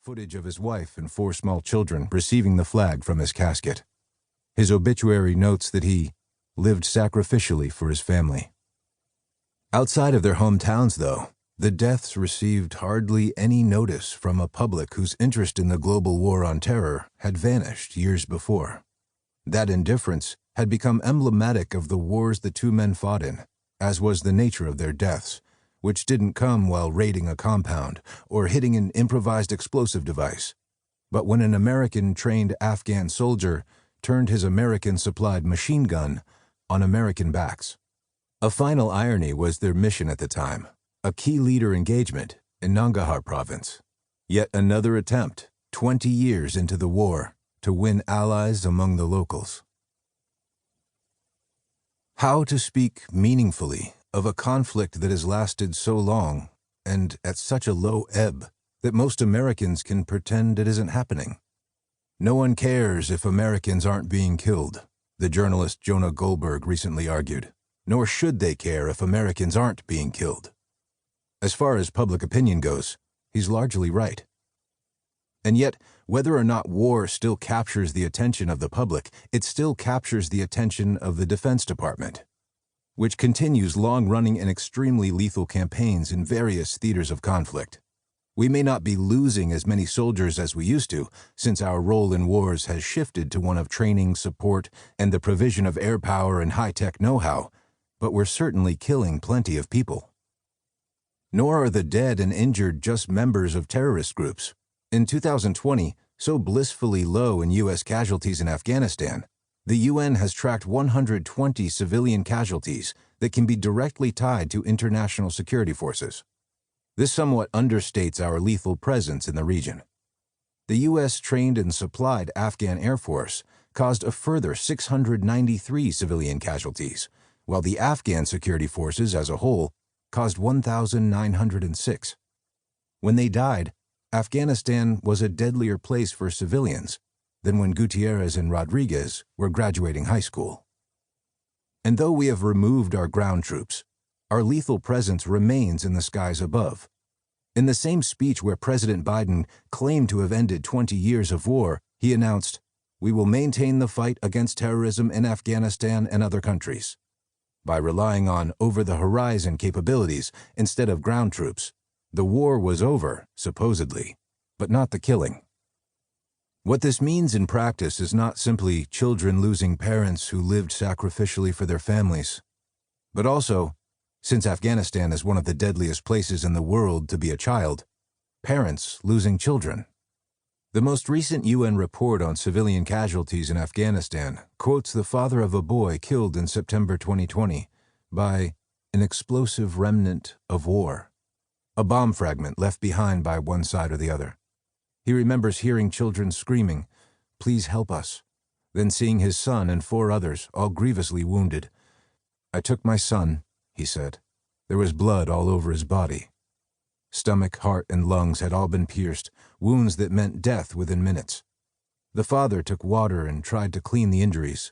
footage of his wife and 4 small children receiving the flag from his casket. His obituary notes that he lived sacrificially for his family. Outside of their hometowns, though, the deaths received hardly any notice from a public whose interest in the global war on terror had vanished years before. That indifference had become emblematic of the wars the 2 men fought in, as was the nature of their deaths, which didn't come while raiding a compound or hitting an improvised explosive device, but when an American-trained Afghan soldier turned his American-supplied machine gun on American backs. A final irony was their mission at the time, a key leader engagement in Nangarhar province. Yet another attempt, 20 years into the war, to win allies among the locals. How to speak meaningfully of a conflict that has lasted so long and at such a low ebb that most Americans can pretend it isn't happening. No one cares if Americans aren't being killed, the journalist Jonah Goldberg recently argued, nor should they care if Americans aren't being killed. As far as public opinion goes, he's largely right. And yet, whether or not war still captures the attention of the public, it still captures the attention of the Defense Department, which continues long-running and extremely lethal campaigns in various theaters of conflict. We may not be losing as many soldiers as we used to, since our role in wars has shifted to one of training, support, and the provision of air power and high-tech know-how, but we're certainly killing plenty of people. Nor are the dead and injured just members of terrorist groups. In 2020, so blissfully low in U.S. casualties in Afghanistan, the UN has tracked 120 civilian casualties that can be directly tied to international security forces. This somewhat understates our lethal presence in the region. The U.S. trained and supplied Afghan Air Force caused a further 693 civilian casualties, while the Afghan security forces as a whole caused 1,906. When they died, Afghanistan was a deadlier place for civilians than when Gutierrez and Rodriguez were graduating high school. And though we have removed our ground troops, our lethal presence remains in the skies above. In the same speech where President Biden claimed to have ended 20 years of war, he announced, "We will maintain the fight against terrorism in Afghanistan and other countries." By relying on over-the-horizon capabilities instead of ground troops, the war was over, supposedly, but not the killing. What this means in practice is not simply children losing parents who lived sacrificially for their families, but also, since Afghanistan is one of the deadliest places in the world to be a child, parents losing children. The most recent UN report on civilian casualties in Afghanistan quotes the father of a boy killed in September 2020 by an explosive remnant of war, a bomb fragment left behind by one side or the other. He remembers hearing children screaming, "Please help us," then seeing his son and 4 others all grievously wounded. "I took my son," he said. There was blood all over his body. Stomach, heart, and lungs had all been pierced, wounds that meant death within minutes. The father took water and tried to clean the injuries.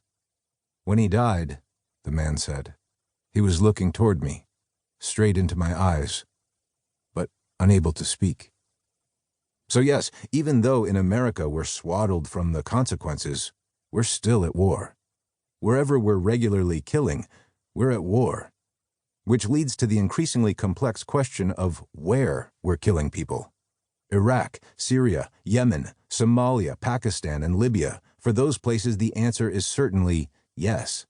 "When he died," the man said, "he was looking toward me, straight into my eyes, but unable to speak." So yes, even though in America we're swaddled from the consequences, we're still at war. Wherever we're regularly killing, we're at war. Which leads to the increasingly complex question of where we're killing people. Iraq, Syria, Yemen, Somalia, Pakistan, and Libya. For those places, the answer is certainly yes.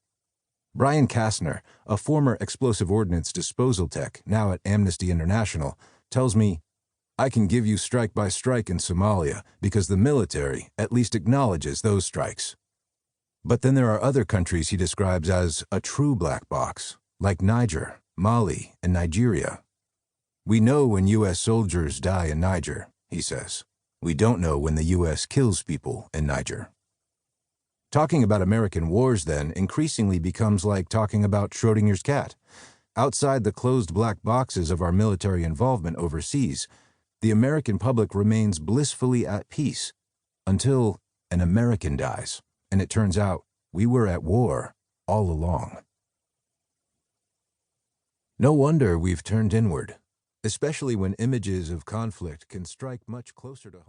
Brian Kastner, a former explosive ordnance disposal tech, now at Amnesty International, tells me, "I can give you strike by strike in Somalia because the military at least acknowledges those strikes." But then there are other countries he describes as a true black box, like Niger, Mali, and Nigeria. "We know when U.S. soldiers die in Niger," he says. "We don't know when the U.S. kills people in Niger." Talking about American wars, then, increasingly becomes like talking about Schrodinger's cat. Outside the closed black boxes of our military involvement overseas, the American public remains blissfully at peace until an American dies, and it turns out we were at war all along. No wonder we've turned inward, especially when images of conflict can strike much closer to home.